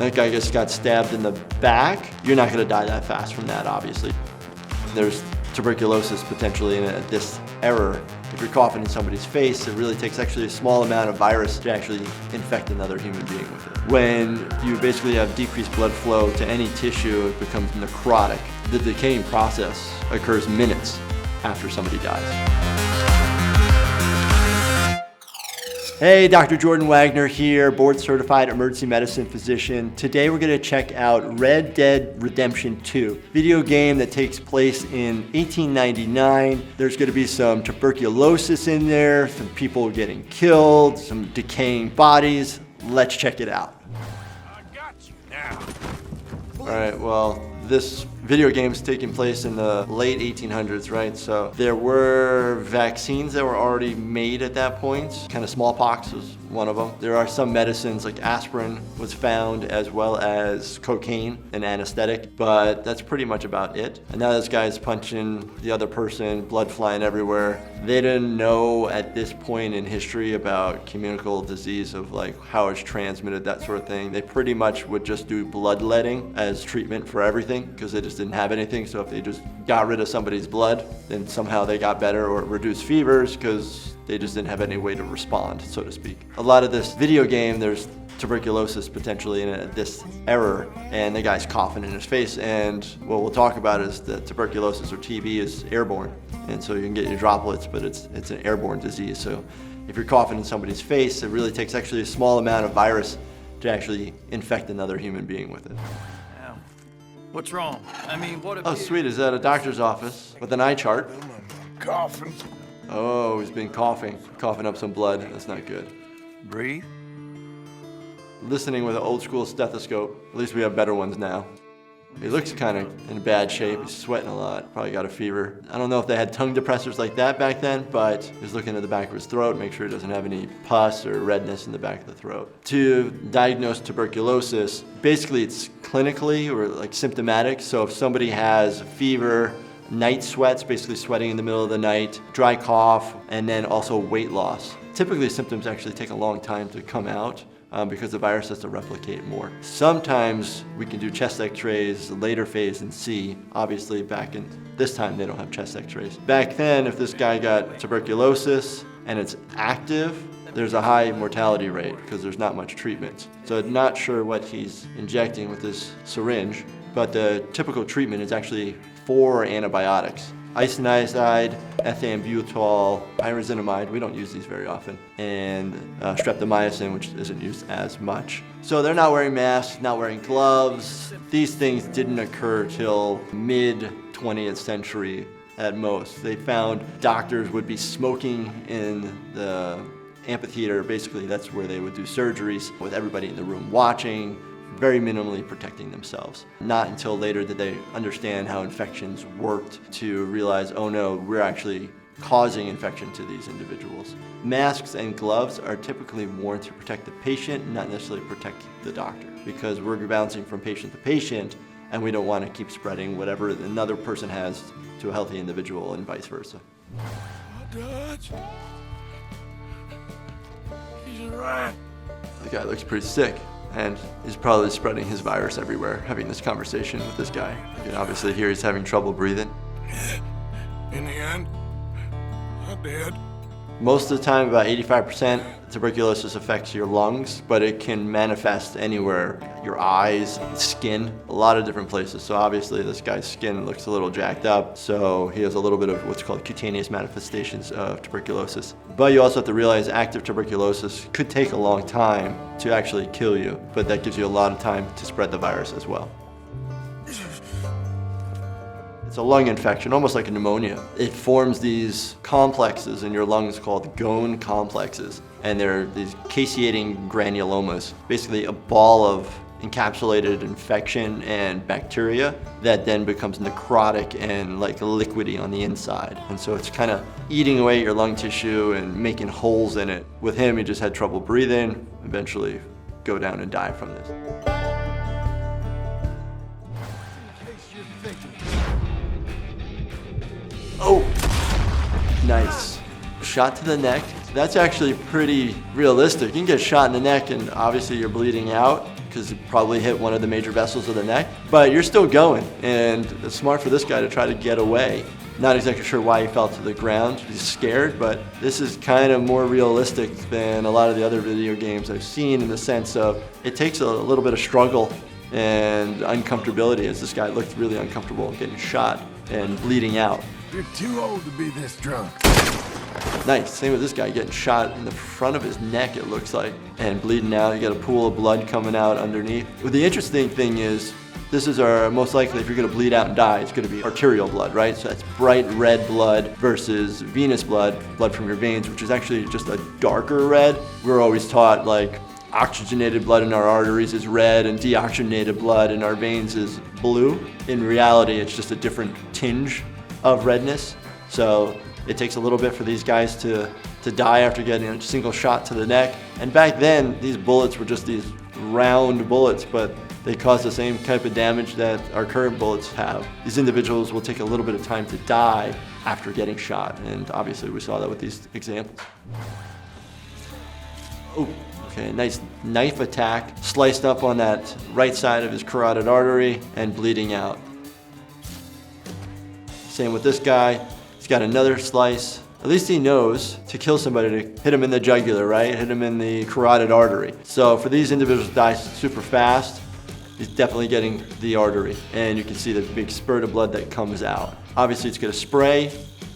That guy just got stabbed in the back. You're not gonna die that fast from that, obviously. There's tuberculosis potentially in this error. If you're coughing in somebody's face, it really takes actually a small amount of virus to actually infect another human being with it. When you basically have decreased blood flow to any tissue, it becomes necrotic. The decaying process occurs minutes after somebody dies. Hey, Dr. Jordan Wagner here, board certified emergency medicine physician. Today we're gonna check out Red Dead Redemption 2, video game that takes place in 1899. There's gonna be some tuberculosis in there, some people getting killed, some decaying bodies. Let's check it out. I got you now. All right, well, this video game is taking place in the late 1800s, right? So there were vaccines that were already made at that point. Kind of smallpox was one of them. There are some medicines like aspirin was found, as well as cocaine, an anesthetic, but that's pretty much about it. And now this guy's punching the other person, blood flying everywhere. They didn't know at this point in history about communicable disease of like how it's transmitted, that sort of thing. They pretty much would just do bloodletting as treatment for everything because they just didn't have anything. So if they just got rid of somebody's blood, then somehow they got better, or reduced fevers because they just didn't have any way to respond, so to speak. A lot of this video game, there's tuberculosis potentially in this error, and the guy's coughing in his face, and what we'll talk about is that tuberculosis or TB is airborne, and so you can get your droplets, but it's an airborne disease. So if you're coughing in somebody's face, it really takes actually a small amount of virus to actually infect another human being with it. What's wrong? I mean, what if Oh, sweet, is that a doctor's office with an eye chart? coughing? Oh, he's been coughing up some blood. That's not good. Breathe. Listening with an old school stethoscope. At least we have better ones now. He looks kind of in bad shape. He's sweating a lot. Probably got a fever. I don't know if they had tongue depressors like that back then, but he's looking at the back of his throat, make sure he doesn't have any pus or redness in the back of the throat. To diagnose tuberculosis, basically it's clinically or like symptomatic. So if somebody has a fever, night sweats, basically sweating in the middle of the night, dry cough, and then also weight loss. Typically symptoms actually take a long time to come out because the virus has to replicate more. Sometimes we can do chest x-rays, later phase, and see. Obviously back in this time they don't have chest x-rays. Back then, if this guy got tuberculosis and it's active, there's a high mortality rate because there's not much treatment. So I'm not sure what he's injecting with this syringe, but the typical treatment is actually 4 antibiotics. Isoniazid, ethambutol, pyrazinamide, we don't use these very often, and streptomycin, which isn't used as much. So they're not wearing masks, not wearing gloves. These things didn't occur till mid-20th century at most. They found doctors would be smoking in the amphitheater. Basically, that's where they would do surgeries with everybody in the room watching, very minimally protecting themselves. Not until later did they understand how infections worked to realize, oh no, we're actually causing infection to these individuals. Masks and gloves are typically worn to protect the patient, not necessarily protect the doctor, because we're bouncing from patient to patient and we don't want to keep spreading whatever another person has to a healthy individual and vice versa. Dutch. He's right. The guy looks pretty sick, and he's probably spreading his virus everywhere, having this conversation with this guy. You can obviously hear he's having trouble breathing. In the end, I did. Most of the time, about 85%, tuberculosis affects your lungs, but it can manifest anywhere. Your eyes, skin, a lot of different places. So obviously this guy's skin looks a little jacked up, so he has a little bit of what's called cutaneous manifestations of tuberculosis. But you also have to realize active tuberculosis could take a long time to actually kill you, but that gives you a lot of time to spread the virus as well. It's a lung infection, almost like a pneumonia. It forms these complexes in your lungs called Ghosn complexes, and they're these caseating granulomas, basically a ball of encapsulated infection and bacteria that then becomes necrotic and like liquidy on the inside. And so it's kind of eating away your lung tissue and making holes in it. With him, he just had trouble breathing, eventually go down and die from this. Oh, nice. Shot to the neck. That's actually pretty realistic. You can get shot in the neck and obviously you're bleeding out. because it probably hit one of the major vessels of the neck. But you're still going, and it's smart for this guy to try to get away. Not exactly sure why he fell to the ground. He's scared, but this is kind of more realistic than a lot of the other video games I've seen, in the sense of it takes a little bit of struggle and uncomfortability, as this guy looked really uncomfortable getting shot and bleeding out. You're too old to be this drunk. Nice. Same with this guy, getting shot in the front of his neck, it looks like, and bleeding out. You got a pool of blood coming out underneath. Well, the interesting thing is, this is our most likely, if you're going to bleed out and die, it's going to be arterial blood, right? So that's bright red blood versus venous blood, blood from your veins, which is actually just a darker red. We're always taught like oxygenated blood in our arteries is red and deoxygenated blood in our veins is blue. In reality, it's just a different tinge of redness. So it takes a little bit for these guys to die after getting a single shot to the neck. And back then, these bullets were just these round bullets, but they cause the same type of damage that our current bullets have. These individuals will take a little bit of time to die after getting shot, and obviously we saw that with these examples. Oh, okay, nice knife attack, sliced up on that right side of his carotid artery and bleeding out. Same with this guy, he's got another slice. At least he knows to kill somebody to hit him in the jugular, right? Hit him in the carotid artery. So for these individuals to die super fast, he's definitely getting the artery. And you can see the big spurt of blood that comes out. Obviously it's gonna spray,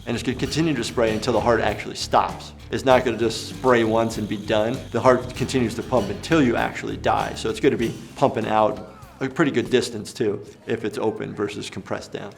and it's gonna continue to spray until the heart actually stops. It's not gonna just spray once and be done. The heart continues to pump until you actually die. So it's gonna be pumping out a pretty good distance too, if it's open versus compressed down.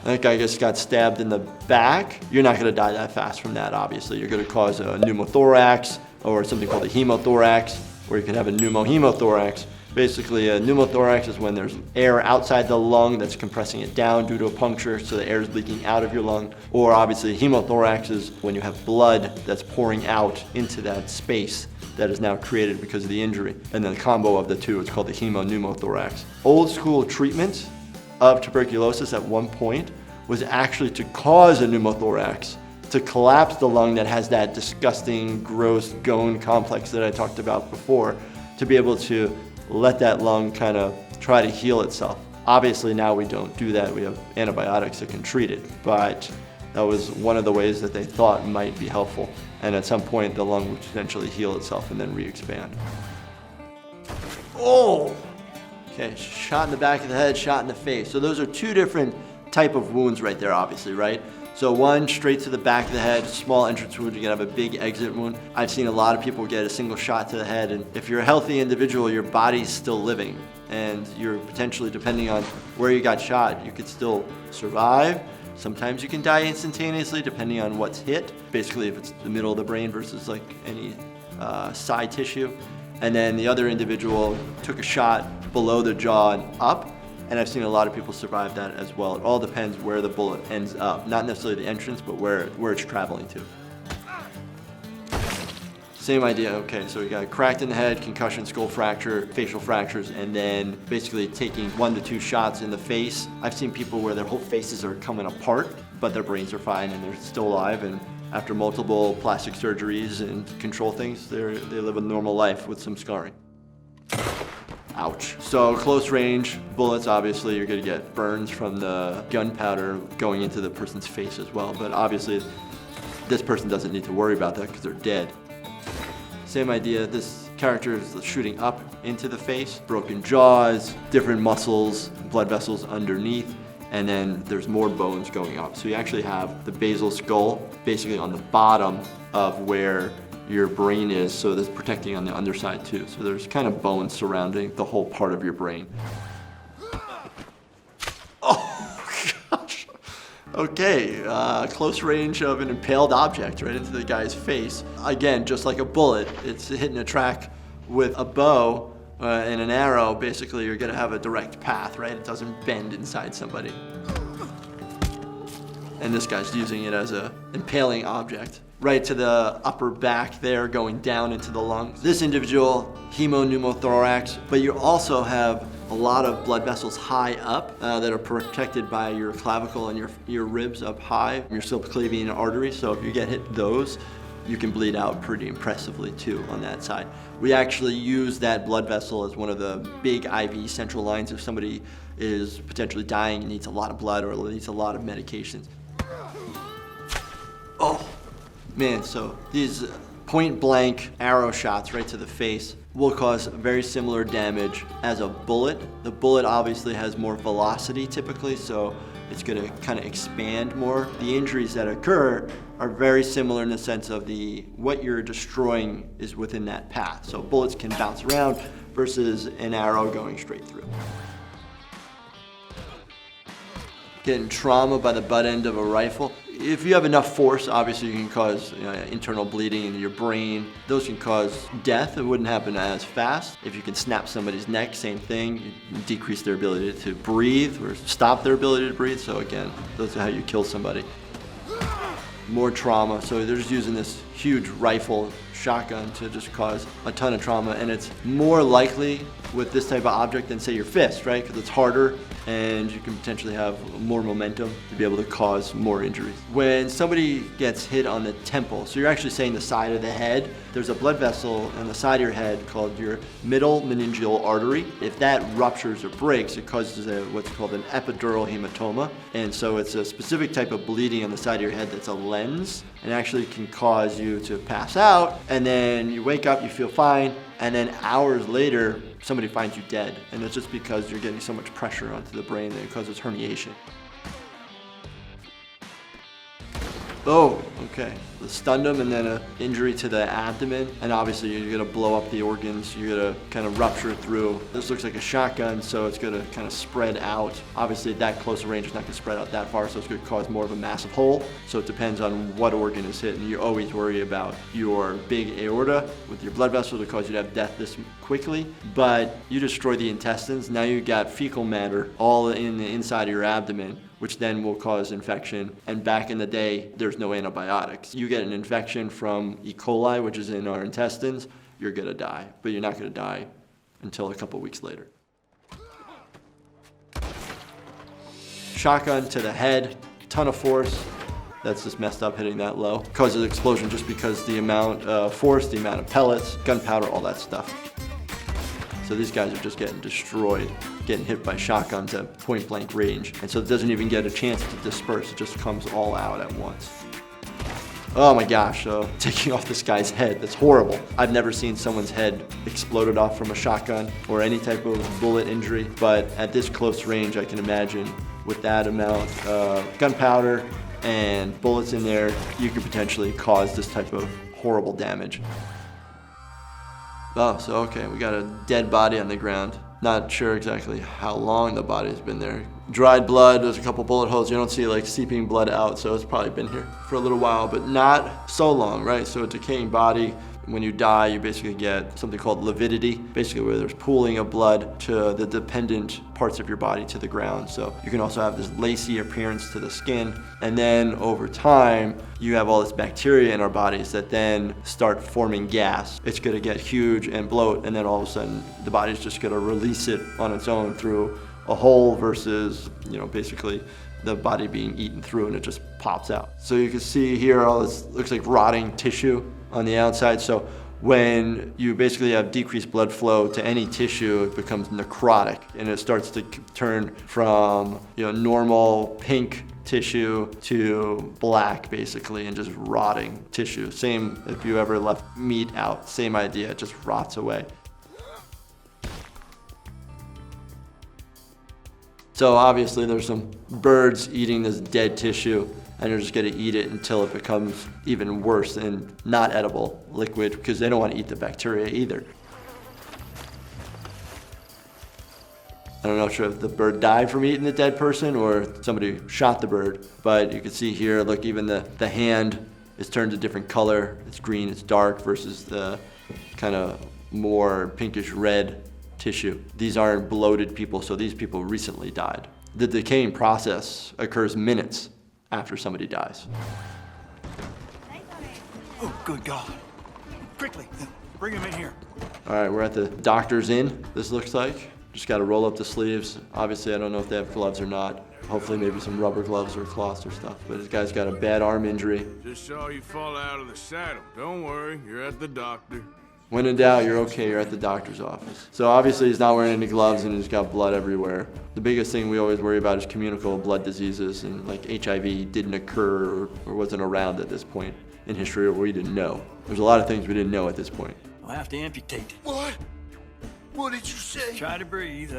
That guy just got stabbed in the back. You're not gonna die that fast from that, obviously. You're gonna cause a pneumothorax or something called a hemothorax, or you can have a pneumohemothorax. Basically, a pneumothorax is when there's air outside the lung that's compressing it down due to a puncture, so the air is leaking out of your lung. Or obviously, hemothorax is when you have blood that's pouring out into that space that is now created because of the injury. And then the combo of the two is called the hemopneumothorax. Old school treatment of tuberculosis at one point was actually to cause a pneumothorax, to collapse the lung that has that disgusting, gross gone complex that I talked about before, to be able to let that lung kind of try to heal itself. Obviously now we don't do that, we have antibiotics that can treat it, but that was one of the ways that they thought might be helpful. And at some point the lung would potentially heal itself and then re-expand. Oh! Okay, shot in the back of the head, shot in the face. So those are two different type of wounds right there, obviously, right? So one straight to the back of the head, small entrance wound, you can have a big exit wound. I've seen a lot of people get a single shot to the head, and if you're a healthy individual, your body's still living, and you're potentially, depending on where you got shot, you could still survive. Sometimes you can die instantaneously, depending on what's hit. Basically, if it's the middle of the brain versus like any side tissue. And then the other individual took a shot below the jaw and up, and I've seen a lot of people survive that as well. It all depends where the bullet ends up, not necessarily the entrance, but where it's traveling to. Same idea, okay, so we got cracked in the head, concussion, skull fracture, facial fractures, and then basically taking 1 to 2 shots in the face. I've seen people where their whole faces are coming apart, but their brains are fine and they're still alive, and after multiple plastic surgeries and control things, they live a normal life with some scarring. Ouch. So close range bullets, obviously you're gonna get burns from the gunpowder going into the person's face as well, but obviously this person doesn't need to worry about that because they're dead. Same idea, this character is shooting up into the face, broken jaws, different muscles, blood vessels underneath, and then there's more bones going up. So you actually have the basal skull basically on the bottom of where your brain is, so that's protecting on the underside too. So there's kind of bones surrounding the whole part of your brain. Oh gosh. Okay, close range of an impaled object right into the guy's face. Again, just like a bullet, it's hitting a track with a bow and an arrow. Basically, you're gonna have a direct path, right? It doesn't bend inside somebody. And this guy's using it as an impaling object. Right to the upper back there, going down into the lungs. This individual, hemopneumothorax, but you also have a lot of blood vessels high up that are protected by your clavicle and your ribs up high, your subclavian artery. So if you get hit those, you can bleed out pretty impressively too on that side. We actually use that blood vessel as one of the big IV central lines if somebody is potentially dying and needs a lot of blood or needs a lot of medications. Oh, man, so these point blank arrow shots right to the face will cause very similar damage as a bullet. The bullet obviously has more velocity typically, so it's going to kind of expand more. The injuries that occur are very similar in the sense of what you're destroying is within that path. So bullets can bounce around versus an arrow going straight through. Getting trauma by the butt end of a rifle. If you have enough force, obviously you can cause internal bleeding in your brain. Those can cause death. It wouldn't happen as fast. If you can snap somebody's neck, same thing. You decrease their ability to breathe or stop their ability to breathe. So again, those are how you kill somebody. More trauma. So they're just using this huge rifle shotgun to just cause a ton of trauma. And it's more likely with this type of object than say your fist, right? Because it's harder and you can potentially have more momentum to be able to cause more injuries. When somebody gets hit on the temple, so you're actually saying the side of the head, there's a blood vessel on the side of your head called your middle meningeal artery. If that ruptures or breaks, it causes what's called an epidural hematoma. And so it's a specific type of bleeding on the side of your head that's a lens and actually can cause you to pass out. And then you wake up, you feel fine. And then hours later, somebody finds you dead. And it's just because you're getting so much pressure onto the brain that it causes herniation. Oh, okay. The stundum and then an injury to the abdomen. And obviously you're gonna blow up the organs. You're gonna kind of rupture through. This looks like a shotgun, so it's gonna kind of spread out. Obviously that close range is not gonna spread out that far, so it's gonna cause more of a massive hole. So it depends on what organ is hit. And you always worry about your big aorta with your blood vessel to cause you to have death this quickly. But you destroy the intestines. Now you've got fecal matter all in the inside of your abdomen, which then will cause infection. And back in the day, there's no antibiotics. You get an infection from E. coli, which is in our intestines, you're gonna die. But you're not gonna die until a couple weeks later. Shotgun to the head, ton of force. That's just messed up hitting that low. Causes explosion just because the amount of force, the amount of pellets, gunpowder, all that stuff. So these guys are just getting destroyed, getting hit by shotguns at point blank range. And so it doesn't even get a chance to disperse. It just comes all out at once. Oh my gosh, taking off this guy's head, that's horrible. I've never seen someone's head exploded off from a shotgun or any type of bullet injury, but at this close range, I can imagine with that amount of gunpowder and bullets in there, you could potentially cause this type of horrible damage. Oh, so okay, we got a dead body on the ground. Not sure exactly how long the body's been there. Dried blood, there's a couple bullet holes. You don't see like seeping blood out, so it's probably been here for a little while, but not so long, right? So a decaying body, when you die, you basically get something called lividity, basically where there's pooling of blood to the dependent parts of your body to the ground. So you can also have this lacy appearance to the skin. And then over time, you have all this bacteria in our bodies that then start forming gas. It's gonna get huge and bloat, and then all of a sudden, the body's just gonna release it on its own through a hole versus, basically the body being eaten through and it just pops out. So you can see here all this looks like rotting tissue on the outside. So when you basically have decreased blood flow to any tissue, it becomes necrotic and it starts to turn from normal pink tissue to black basically and just rotting tissue. Same if you ever left meat out, same idea, it just rots away. So obviously there's some birds eating this dead tissue and they're just gonna eat it until it becomes even worse and not edible liquid because they don't want to eat the bacteria either. I don't know if the bird died from eating the dead person or somebody shot the bird, but you can see here, look, even the hand is turned a different color. It's green, it's dark versus the kind of more pinkish red tissue. These aren't bloated people, so these people recently died. The decaying process occurs minutes after somebody dies. Oh, good God. Quickly, bring him in here. All right, we're at the doctor's inn, this looks like. Just gotta roll up the sleeves. Obviously, I don't know if they have gloves or not. Hopefully maybe some rubber gloves or cloths or stuff. But this guy's got a bad arm injury. Just saw you fall out of the saddle. Don't worry, you're at the doctor. When in doubt, you're okay, you're at the doctor's office. So obviously he's not wearing any gloves and he's got blood everywhere. The biggest thing we always worry about is communicable blood diseases, and like HIV didn't occur or wasn't around at this point in history, or we didn't know. There's a lot of things we didn't know at this point. I'll have to amputate. What? What did you say? Try to breathe.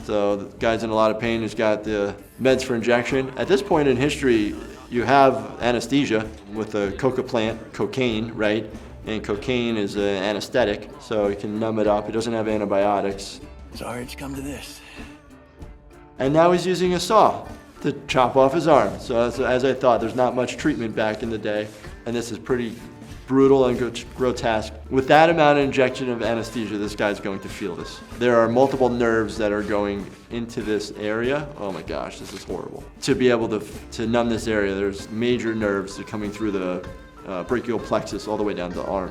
So the guy's in a lot of pain. He's got the meds for injection. At this point in history, you have anesthesia with the coca plant, cocaine, right? And cocaine is an anesthetic, so it can numb it up. It doesn't have antibiotics. Sorry it's come to this. And now he's using a saw to chop off his arm. So as I thought, there's not much treatment back in the day, and this is pretty brutal and grotesque. With that amount of injection of anesthesia, this guy's going to feel this. There are multiple nerves that are going into this area. Oh my gosh, this is horrible. To be able to numb this area, there's major nerves that are coming through the brachial plexus all the way down to the arm.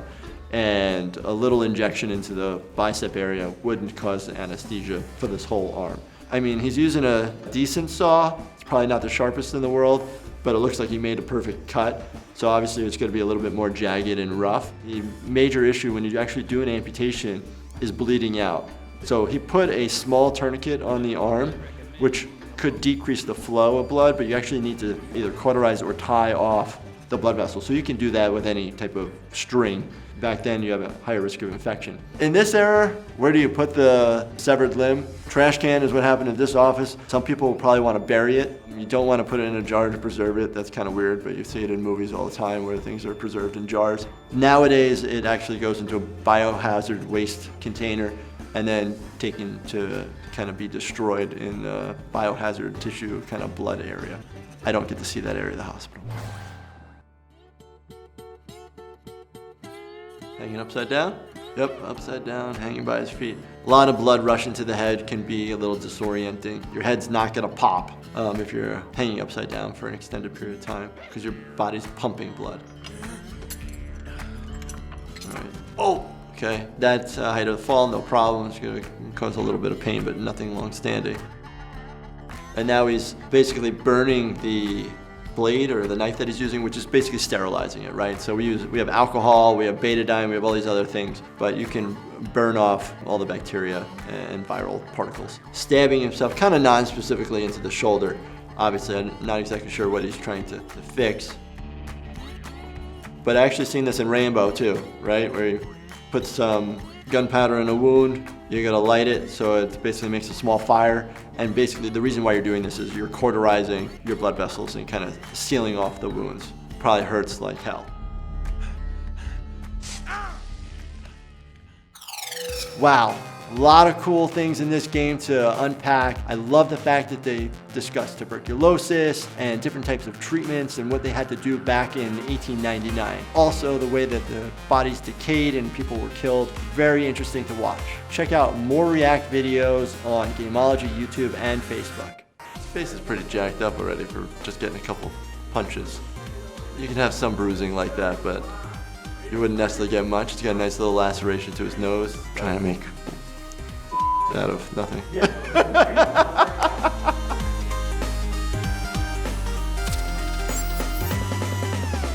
And a little injection into the bicep area wouldn't cause anesthesia for this whole arm. I mean, he's using a decent saw. It's probably not the sharpest in the world, but it looks like he made a perfect cut. So obviously it's going to be a little bit more jagged and rough. The major issue when you actually do an amputation is bleeding out. So he put a small tourniquet on the arm, which could decrease the flow of blood, but you actually need to either cauterize or tie off the blood vessel. So you can do that with any type of string. Back then you have a higher risk of infection. In this era, where do you put the severed limb? Trash can is what happened at this office. Some people will probably want to bury it. You don't want to put it in a jar to preserve it. That's kind of weird, but you see it in movies all the time where things are preserved in jars. Nowadays, it actually goes into a biohazard waste container and then taken to kind of be destroyed in the biohazard tissue kind of blood area. I don't get to see that area of the hospital. Hanging upside down? Yep, upside down, hanging by his feet. A lot of blood rushing to the head can be a little disorienting. Your head's not gonna pop if you're hanging upside down for an extended period of time because your body's pumping blood. All right. Oh, okay. That's height of the fall, no problem. It's gonna cause a little bit of pain, but nothing long-standing. And now he's basically burning the blade or the knife that he's using, which is basically sterilizing it, right? So we have alcohol, we have betadine, we have all these other things, but you can burn off all the bacteria and viral particles. Stabbing himself kind of non-specifically into the shoulder. Obviously, I'm not exactly sure what he's trying to fix. But I actually seen this in Rainbow too, right? Where he puts some gunpowder in a wound, you're gonna light it, so it basically makes a small fire. And basically the reason why you're doing this is you're cauterizing your blood vessels and kind of sealing off the wounds. Probably hurts like hell. Wow, a lot of cool things in this game to unpack. I love the fact that they discussed tuberculosis and different types of treatments and what they had to do back in 1899. Also, the way that the bodies decayed and people were killed. Very interesting to watch. Check out more React videos on Gameology, YouTube, and Facebook. His face is pretty jacked up already for just getting a couple punches. You can have some bruising like that, but you wouldn't necessarily get much. He's got a nice little laceration to his nose. Trying to make out of nothing.